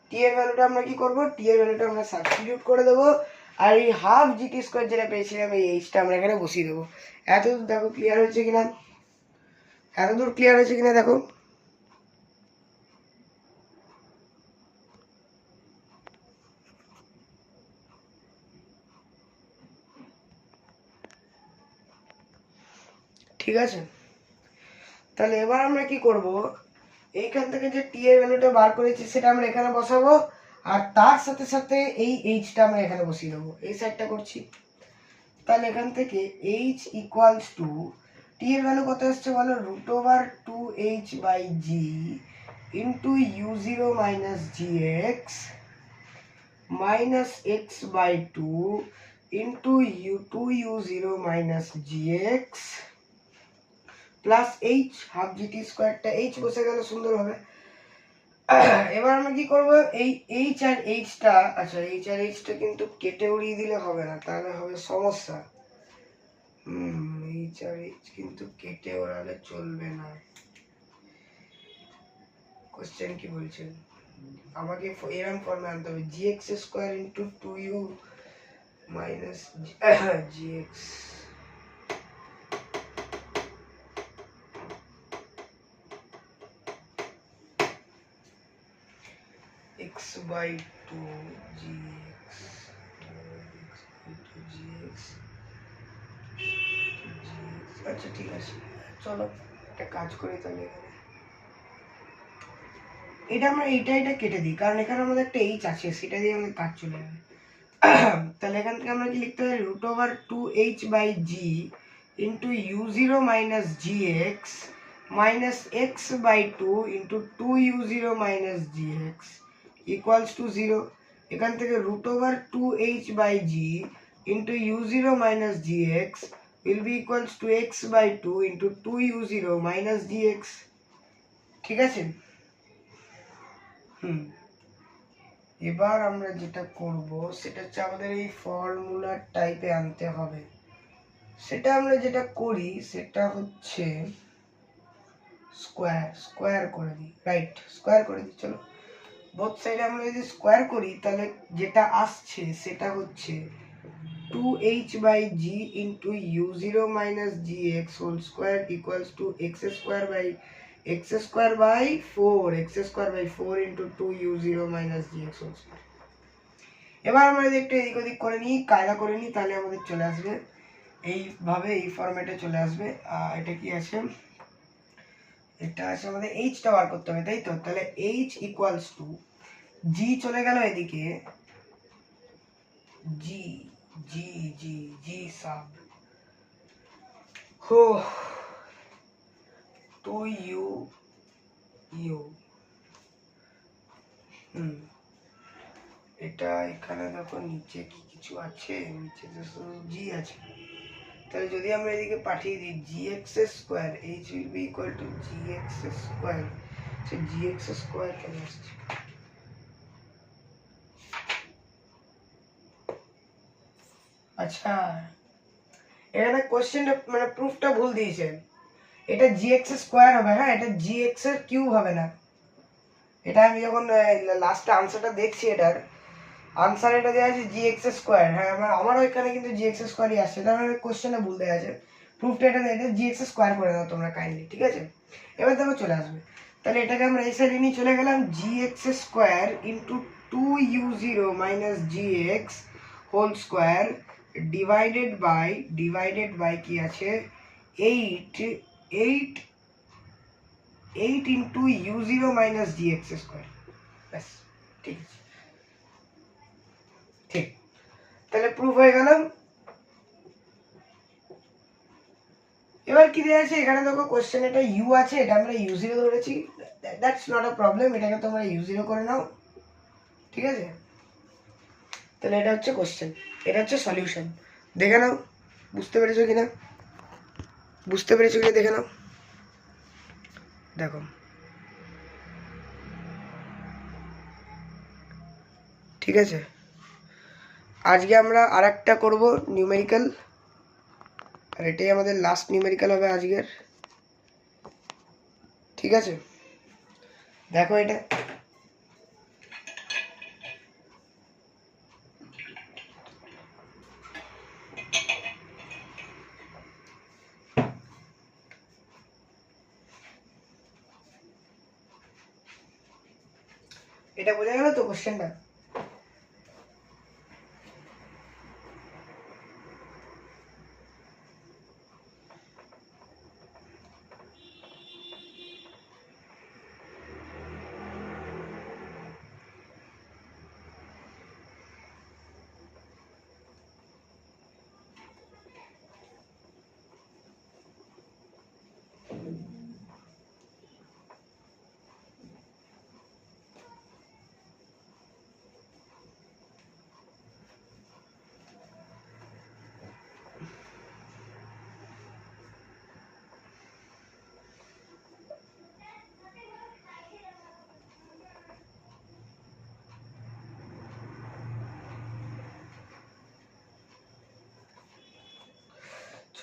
t এর ভ্যালুটা আমরা কি করব, t এর ভ্যালুটা আমরা সাবস্টিটিউট করে দেব, আর এই হাফ gt স্কয়ার যেটা পেয়েছিলাম এই h টা আমরা এখানে বসিয়ে দেব। এতদূর দেখো ক্লিয়ার হয়েছে কিনা, এতদূর ক্লিয়ার হয়েছে কিনা দেখো। ঠিক আছে, তাহলে এবার আমরা কি করব, এইখান থেকে যে টি এর ভ্যালুটা বার করেছি সেটা আমরা এখানে বসাবো, আর তার সাথে সাথে এই এইচটা আমরা এখানে বসিয়ে দেবো, এই সাইডটা করছি। তাহলে এখান থেকে এইচ ইকুয়ালস টু টি এর ভ্যালু কত আসছে বলো, √2h/g into u0 minus gx minus x by 2 into u2u0 minus gx plus h half gt স্কয়ারটা h বসে গেল সুন্দরভাবে। এবার আমরা কি করব, এই h আর h টা, আচ্ছা h আর h টা কিন্তু কেটে উড়িয়ে দিলে হবে না, তাহলে হবে সমস্যা। h আর h কিন্তু কেটে ওড়ালে চলবে না। কোশ্চেন কি বলছেন, আমাকে এরকম ফর্মে আনতে হবে gx square into 2u minus gx x by 2 gx into gx। আচ্ছা ঠিক আছে, চলো একটা কাজ করি তাহলে। এটা আমরা এটা কেটে দিই, কারণ এখানে আমাদের একটা h আছে, সেটা দিয়ে আমাদের কাজ চলে যাবে। তাহলে এখান থেকে আমরা কি লিখতে পারি, root over 2h by g into u0 minus gx minus x by 2 into 2u0 minus gx equals to 0। এখান থেকে root over 2h by g into u0 minus gx will be equals to x by 2 into 2u0 minus gx। ঠিক আছে। এবার আমরা যেটা করব সেটা হচ্ছে আমাদের এই ফর্মুলার টাইপে আনতে হবে। সেটা আমরা যেটা করি সেটা হচ্ছে স্কোয়ার করে দিই, রাইট, স্কোয়ার করে দিই। চলো বোথ সাইডে আমরা যদি স্কোয়ার করি তাহলে যেটা আসছে সেটা হচ্ছে 2h by g into u0 minus gx whole square equals to x square by 4 into 2u0 minus gx whole square। এবার আমরা যদি একটু এদিক ওদিক করে নিই, কায়দা করে নিই, তাহলে আমাদের চলে আসবে এইভাবে, এই ফরম্যাটে চলে আসবে। এটা কি আছে, এটা আছে আমাদের h টা বার করতে হবে, তাই তো। তাহলে h ইকুয়ালস টু g চলে গেল এদিকে, g g g g sub হো 2u u। এটা এখানে দেখো নিচে কি কিছু আছে, নিচে তো g আছে, তাহলে যদি আমরা এদিকে পাঠিয়ে দিই gx square h will be equal to gx square, say gx square কেন আসছে, আচ্ছা এখানে কোশ্চেনটা মানে প্রুফটা ভুল দিয়েছেন, এটা gx স্কয়ার হবে, হ্যাঁ এটা gx এর কিউব হবে না। এটা আমি যখন লাস্টে আনসারটা দেখছি, এটার আনসার এটা দেওয়া আছে gx স্কয়ার, হ্যাঁ আমার ওইখানে কিন্তু gx স্কয়ারই আসছে, তার মানে কোশ্চেনে ভুল দেওয়া আছে। প্রুফটা এটা gx স্কয়ার করে দাও তোমরা কাইন্ডলি, ঠিক আছে। এবার দেখো চলে আসবে, তাহলে এটাকে আমরা এই সাইডে নিয়ে চলে গেলাম gx square into 2u0 minus gx whole square divided by কি আছে 8 into u0 minus gx square. ব্যাস ঠিক আছে, ঠিক, তাহলে প্রুফ হয়ে গেল। এবার কি দেওয়া আছে এখানে দেখো কোশ্চেন, এটা u আছে, এটা আমরা u0 ধরেছি, দ্যাটস নট আ প্রবলেম, এটাকে তোমরা u0 করে নাও, ঠিক আছে। তাহলে এটা হচ্ছে কোশ্চেন, এটা হচ্ছে সলিউশন, দেখে নাও বুঝতে পেরেছো কিনা, দেখে নাও, দেখো ঠিক আছে। আজকে আমরা আর একটা করবো নিউমেরিক্যাল, আর এটাই আমাদের লাস্ট নিউমেরিক্যাল হবে আজকের, ঠিক আছে। দেখো এটা এটা বোঝা গেল তো কোশ্চেনটা।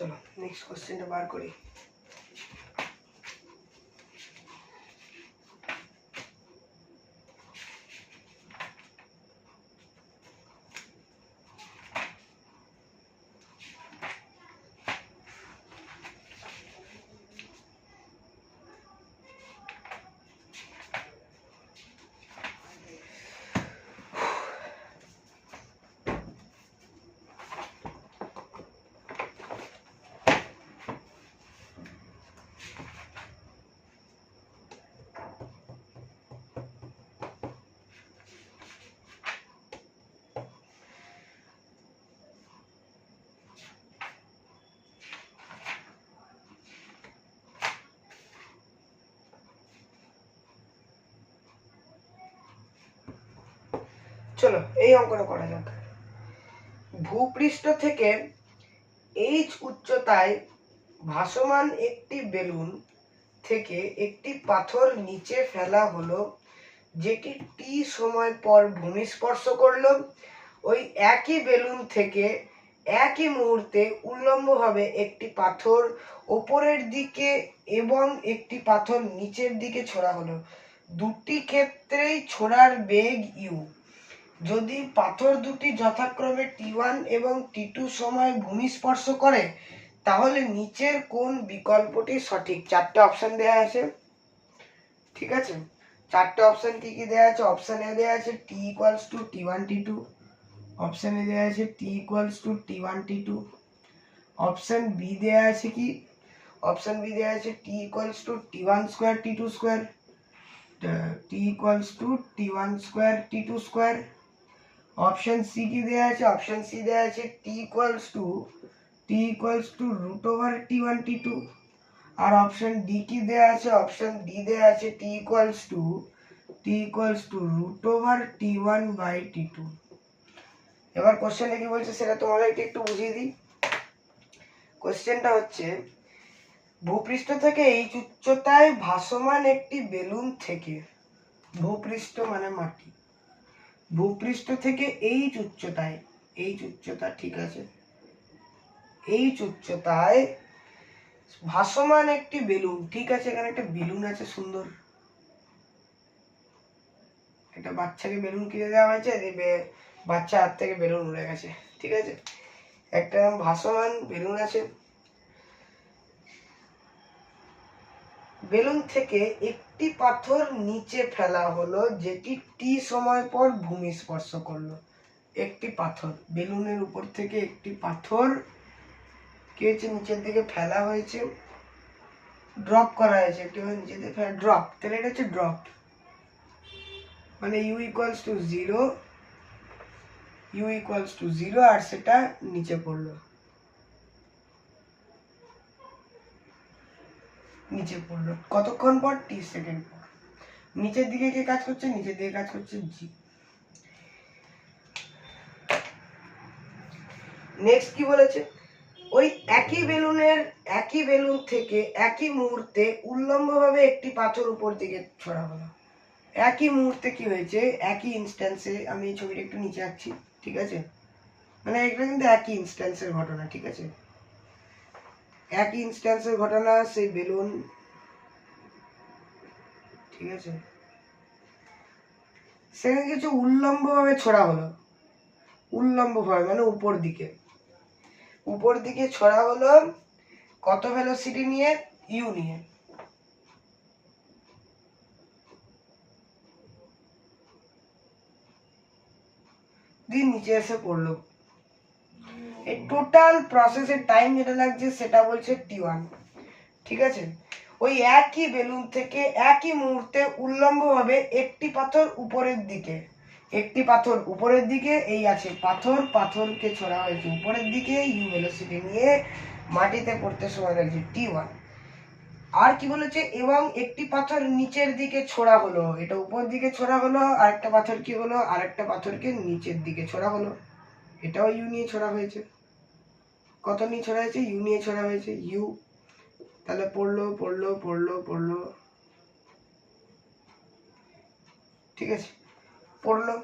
চলো নেক্সট কোশ্চেনটা বার করি। চলো এই অঙ্কটা করা যাক। ভূপৃষ্ঠ থেকে h উচ্চতায় ভাসমান একটি বেলুন থেকে একটি পাথর নিচে ফেলা হলো, যেটি t সময় পর ভূমি স্পর্শ করলো। ওই একই বেলুন থেকে একই মুহূর্তে উল্লম্বভাবে একটি পাথর ওপরের দিকে এবং একটি পাথর নিচের দিকে ছোড়া হলো। দুটি ক্ষেত্রেই ছোড়ার বেগ u। যদি পাথর দুটি যথাক্রমে t1 এবং t2 সময় ভূমি স্পর্শ করে, তাহলে নিচের কোন বিকল্পটি সঠিক? চারটে অপশন দেয়া আছে, ঠিক আছে? চারটে অপশন কি কি দেয়া আছে? অপশন এ দেয়া আছে t equals to t1 t2, option A দেয়া আছে t equals to t1 t2, option B দেয়া আছে কি? অপশন বি দেয়া আছে t equals to t1 square t2 square, t equals to t1 square t2 square. Option C কি দেয়া আছে? অপশন সি দেয়া আছে t equals to root over t1 t2। আর অপশন ডি কি দেয়া আছে? অপশন ডি দেয়া আছে t equals to root over t1 by t2। এবার কোশ্চেনে কি বলছে সেটা তোমাদেরকে একটু বুঝিয়ে দিই। কোশ্চেনটা হচ্ছে, ভূপৃষ্ঠ থেকে h উচ্চতায় ভাসমান একটি বেলুন থেকে, ভূপৃষ্ঠ মানে মাটি, ভূপৃষ্ঠ থেকে h উচ্চতা, ঠিক আছে, h উচ্চতায় ভাসমান একটি বেলুন, ঠিক আছে, এখানে একটা বেলুন আছে সুন্দর, একটা বাচ্চাকে বেলুন কিনে দেওয়া হয়েছে, বাচ্চা হাত থেকে বেলুন উড়ে গেছে, ঠিক আছে, একটা ভাসমান বেলুন আছে। বেলুন থেকে একটি পাথর নিচে ফেলা হলো, যেটি টি সময় পর ভূমি স্পর্শ করলো। একটি পাথর, বেলুনের উপর থেকে একটি পাথর কি হয়েছে, নিচের দিকে ফেলা হয়েছে, ড্রপ করা হয়েছে, একটি নিচের দিকে ড্রপ, তাহলে এটা হচ্ছে ড্রপ, মানে u ইকুয়ালস টু 0 আর সেটা নিচে পড়লো, কতক্ষণ পর? t সেকেন্ড পর। নিচের দিকে কে কাজ করছে? নিচের দিকে কাজ করছে g। নেক্সট কি বলেছে? ওই একই বেলুন থেকে একই মুহূর্তে উল্লম্বভাবে একটি পাথর উপর দিকে ছড়া হলো। একই মুহূর্তে কি হয়েছে? একই ইনস্ট্যান্সে, আমি এই ছবিটা একটু নিচে আঁকছি, ঠিক আছে, মানে এটা কিন্তু একই ইনস্ট্যান্সের ঘটনা, ঠিক আছে, একই ইনস্ট্যান্সের ঘটনা, সেই বেলুন, ঠিক আছে, সেখানে কিছু উল্লম্বভাবে ছড়া হলো, উল্লম্বভাবে মানে উপর দিকে ছড়া হলো, কত ভেলোসিটি নিয়ে? u নিয়ে। দিন নিচে এসে পড়লো। এই টোটাল প্রসেসের টাইম যেটা লাগছে সেটা বলছে t1, ঠিক আছে। ওই একই বেলুন থেকে একই মুহূর্তে উল্লম্বভাবে একটি পাথর উপরের দিকে, এই আছে পাথরকে ছোড়া হয়েছে উপরের দিকে, u ভেলোসিটি নিয়ে মাটিতে পড়তে সময় লাগছে t1। আর কি বলেছে? এবং একটি পাথর নিচের দিকে ছোড়া হলো, এটা উপর দিকে ছোড়া হলো, আরেকটা পাথর কি হলো? আরেকটা পাথরকে নিচের দিকে ছোড়া হলো, এটাও u নিয়ে ছোড়া হয়েছে। কত নিয়ে ছোড়া হয়েছে? u নিয়ে ছোড়া হয়েছে, u, তাহলে পড়লো, ঠিক আছে, পড়লো,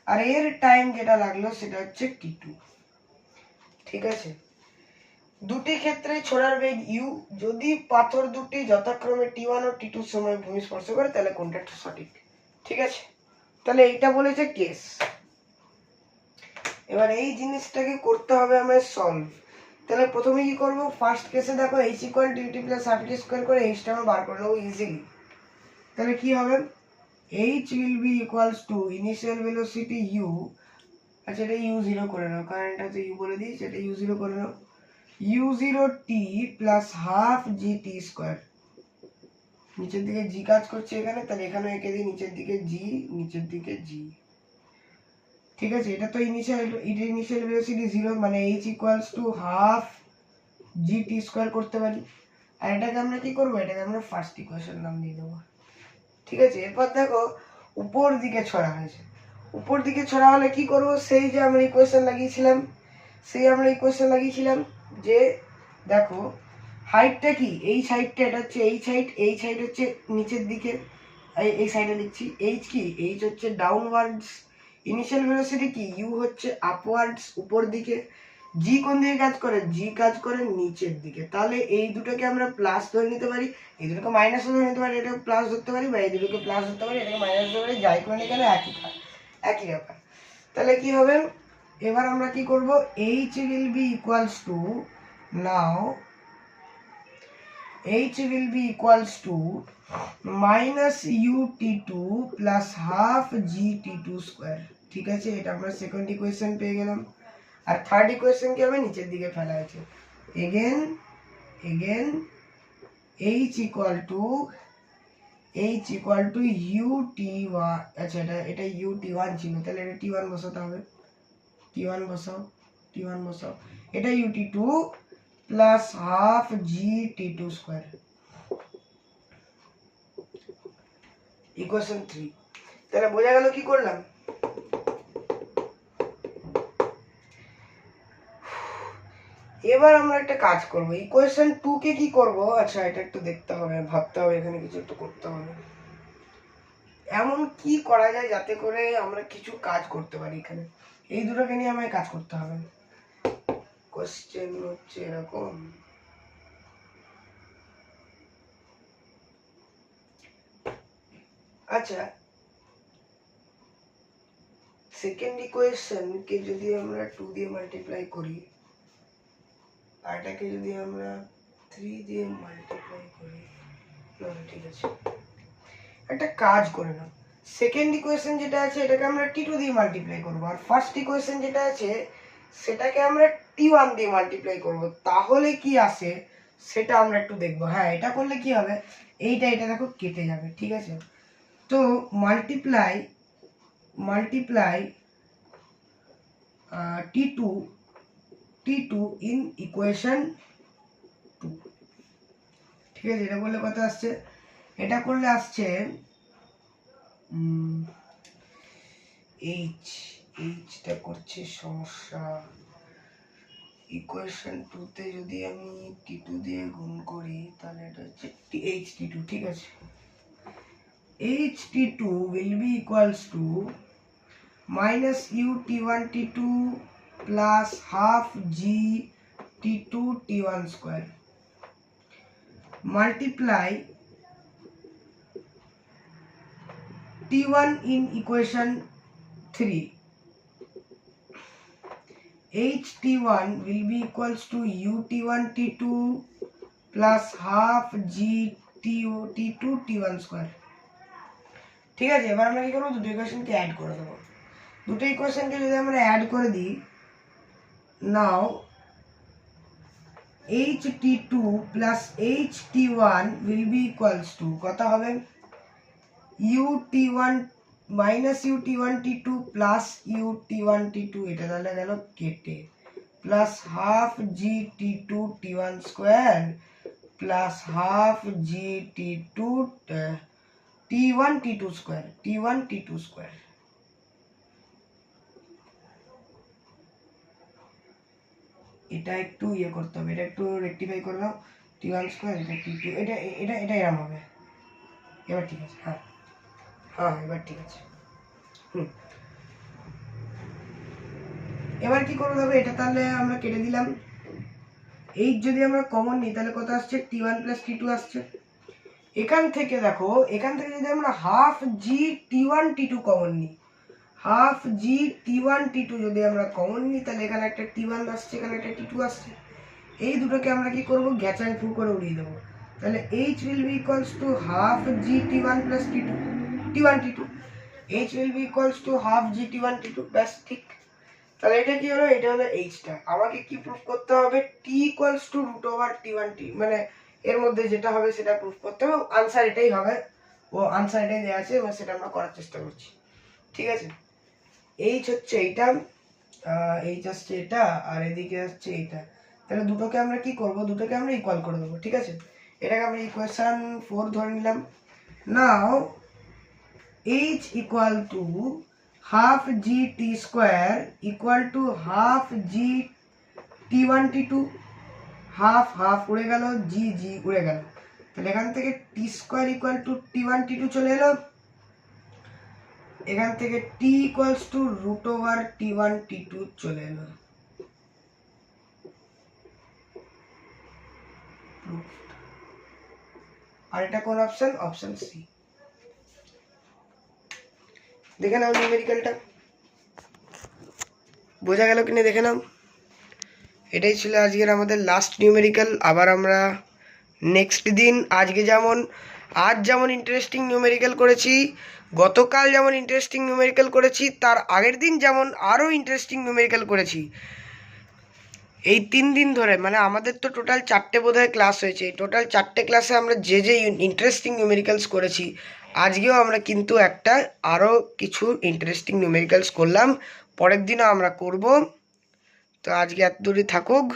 আর এর টাইম যেটা লাগলো সেটা হচ্ছে t2, ঠিক আছে। দুটি ক্ষেত্রে ছোড়ার বেগ ইউ, যদি পাথর দুটি যথাক্রমে টি1 ও টি2 সময় ভূমি স্পর্শ করে তাহলে কোনটা সঠিক। ঠিক আছে, তাহলে এইটা বলেছে কেস। এবার এই জিনিসটাকে করতে হবে আমাদের সলভ। তাহলে প্রথমে কি করব, ফার্স্ট কেসে দেখো h equal to u t plus half t square করে এইচটা আমরা বার করে নেবো ইজিলি। তাহলে কি হবে, h will be equals to initial velocity u, আচ্ছা এটা u0 করে নাও কারণ এটা তো u বলে দিয়েছি, এটা u0 করে নাও, u0t plus half gt square, নিচের দিকে g কাজ করছে এখানে, তাহলে এখানে এঁকে দিই নিচের দিকে g, নিচের দিকে g। ঠিক আছে, এটা তো ইনিশিয়াল ভেলোসিটি 0 মানে h equals to half gt square করতে পারি। আর এটাকে আমরা কি করব, এটাকে আমরা ফার্স্ট ইকুয়েশন নাম দিয়ে দেবো। ঠিক আছে, এরপর দেখো উপর দিকে ছড়া হয়েছে, উপর দিকে ছড়া হলে কি করব, সেই যে আমরা ইকুয়েশন লাগিয়েছিলাম, যে দেখো হাইটটা কি, এই সাইডটা এটা হচ্ছে এই সাইড হচ্ছে নিচের দিকে, এই সাইডে লিখছি এইচ কি, এইচ হচ্ছে ডাউনওয়ার্ডস, ইনিশিয়াল ভেলোসিটি কি ইউ হচ্ছে আপওয়ার্ডস উপর দিকে, জি কোন দিকে কাজ করে, জি কাজ করে নিচের দিকে। তাহলে এই দুটোকে আমরা প্লাস ধরে নিতে পারি, এই দুটোকে মাইনাস ধরে নিতে পারি, এটাকে প্লাস ধরতে পারি, বা এই দুটোকে প্লাস ধরতে পারি, এটাকে মাইনাস ধরতে পারি, যাই করে নিই কেন একই ব্যাপার। তাহলে কি হবে, এবার আমরা কি করব, h will be equals to, now h will be equals to minus ut2 plus half gt2 square. ঠিক আছে, এটা আমরা সেকেন্ড ইকুয়েশন পেয়ে গেলাম। আর থার্ড ইকুয়েশন কি হবে, নিচের দিকে ফেলা হয়েছে, again h equal to ut1, আচ্ছা এটা ut1 ছিল, তাহলে এটা t1 বসাতে হবে, t1 বসাও, এটা ut2 plus half gt2 square, equation 3। তাহলে বোঝা গেল কি করলাম। এবার আমরা একটা কাজ করব, ইকুয়েশন 2 কে কি করব, আচ্ছা এটা একটু দেখতে হবে, ভাবতে হবে, এখানে কিছু একটু করতে হবে, এমন কি করা যায় যাতে করে আমরা কিছু কাজ করতে পারি। এখানে এই দুটোকে নিয়ে আমায় কাজ করতে হবে। কোশ্চেন হচ্ছে এরকম, আচ্ছা সেকেন্ড ইকুয়েশন কে যদি আমরা 2 দিয়ে মাল্টিপ্লাই করি, আর এটাকে যদি আমরা 3 দিয়ে মাল্টিপ্লাই করি, ঠিক আছে একটা কাজ করে নাও, সেকেন্ড ইকুয়েশন যেটা আছে এটাকে আমরা t2 দিয়ে মাল্টিপ্লাই করব, আর ফার্স্ট ইকুয়েশন যেটা আছে সেটাকে আমরা t1 দিয়ে মাল্টিপ্লাই করব, তাহলে কি আসে সেটা আমরা একটু দেখব। হ্যাঁ, এটা করলে কি হবে, এটা দেখো কেটে যাবে। ঠিক আছে, তো মাল্টিপ্লাই t2 ইন ইকুয়েশন 2। ঠিক আছে, এটা করলে কত আসছে, এটা করলে আসছে এইচটা করছে সমস্যা, ইকুয়েশন 2 তে যদি আমি t2 দিয়ে গুণ করি তাহলে এটা হচ্ছে ht2। ঠিক আছে, ht2 will be equals to minus ut1t2 plus half g t2 t1 square multiply t1 in equation 3, ht1 will be equals to ut1t2 plus half g t2 t1 square। ঠিক আছে, এবার আমরা কি করবো, দুটো ইকুয়েশনকে অ্যাড করে দেবো। দুটো ইকুয়েশনকে যদি আমরা অ্যাড করে দিই, নাও ht2 plus ht1 will be equals to কত হবে, ut1 minus ut1t2 plus ut1t2, এটা তাহলে গেল কেটে, plus half gt2 t1 square plus half gt2 t1 t2 square. এটা একটু ইয়ে করতে হবে, এটা একটু রেকটিফাই করে নাও, t1 স্কয়ার এটা t2, এটা এরকম হবে। এবার ঠিক আছে, হ্যাঁ এবার ঠিক আছে। এবার কি করতে হবে, এটা তাহলে আমরা কেটে দিলাম, এইচ যদি আমরা কমন নিই তাহলে কত আসছে, T1 প্লাস T2 আসছে। এখান থেকে দেখো, এখান থেকে যদি আমরা হাফ জি T1 T2 কমন নিই, হাফ জি T1 T2 যদি আমরা কমন নিই তাহলে এখানে একটা T1 আসছে, এখানে একটা T2 আসছে। এই দুটোকে আমরা কি করব, গ্যাচাং ফু করে উড়িয়ে দেবো। তাহলে H will be equals to half G T1 plus T2 T1 T2, H will be equals to half G T1 T2, ব্যাস ঠিক। তাহলে এটা কি হলো, এটা হলো Hটা। আমাকে কি প্রুফ করতে হবে, T equals to root over T1 T, মানে এর মধ্যে যেটা হবে সেটা প্রুফ করতে হবে। আনসার এটাই হবে, ও আনসার এটাই দেওয়া আছে এবং সেটা আমরা করার চেষ্টা করছি, ঠিক আছে। H হচ্ছে এইটা, H আসছে এটা, আর এদিকে আসছে এইটা। তাহলে দুটোকে আমরা কি করব, দুটোকে আমরা ইকুয়াল করে দেবো, ঠিক আছে। এটাকে আমরা ইকুয়েশন 4 ধরে নিলাম। নাও H equal to half G T square equal to half G T1 T2, half half উড়ে গেল, জি জি উড়ে গেল। তাহলে এখান থেকে T square equal to T1 T2 চলে এলো, এখান থেকে T equals to root over T1 T2 চলে এলো। আর এটা কোন অপশন, অপশন সি। দেখে নাও নিউমেরিক্যালটা, বোঝা গেল কিনা দেখে নাও। এটাই ছিল আজকের আমাদের লাস্ট নিউমেরিক্যাল। আবার আমরা নেক্সট দিন, আজ যেমন ইন্টারেস্টিং নিউমেরিক্যাল করেছি, গতকাল যেমন ইন্টারেস্টিং নিউমেরিক্যাল করেছি, তার আগের দিন যেমন আরও ইন্টারেস্টিং নিউমেরিক্যাল করেছি, এই 3 দিন ধরে, মানে আমাদের তো টোটাল 4টে বোধহয় ক্লাস হয়েছে। এই টোটাল 4টে ক্লাসে আমরা যে ইন্টারেস্টিং নিউমেরিক্যালস করেছি, আজকেও আমরা কিন্তু একটা আরও কিছু ইন্টারেস্টিং নিউমেরিক্যালস করলাম, পরের দিনও আমরা করব। তো আজকে এত দূরই থাকুক।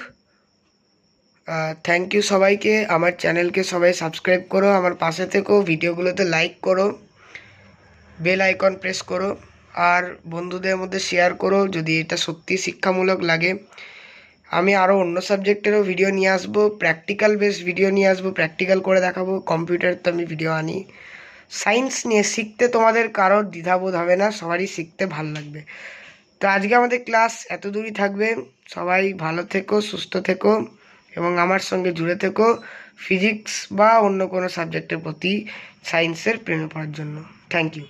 থ্যাংক ইউ সবাইকে। আমার চ্যানেলকে সবাই সাবস্ক্রাইব করো, আমার পাশে থেকো, ভিডিওগুলোতে লাইক করো, বেল আইকন প্রেস করো, আর বন্ধুদের মধ্যে শেয়ার করো যদি এটা সত্যি শিক্ষামূলক লাগে। আমি আরও অন্য সাবজেক্টেরও ভিডিও নিয়ে আসবো, প্র্যাকটিক্যাল বেস ভিডিও নিয়ে আসবো, প্র্যাকটিক্যাল করে দেখাবো। কম্পিউটার তো আমি ভিডিও আনি। সায়েন্স নিয়ে শিখতে তোমাদের কারোর দ্বিধাবোধ হবে না, সবারই শিখতে ভালো লাগবে। তো আজকে আমাদের ক্লাস এত দূরই থাকবে। সবাই ভালো থেকো, সুস্থ থেকো এবং আমার সঙ্গে জুড়ে থেকো ফিজিক্স বা অন্য কোনো সাবজেক্টের প্রতি সায়েন্সের প্রেমে পড়ার জন্য। Thank you.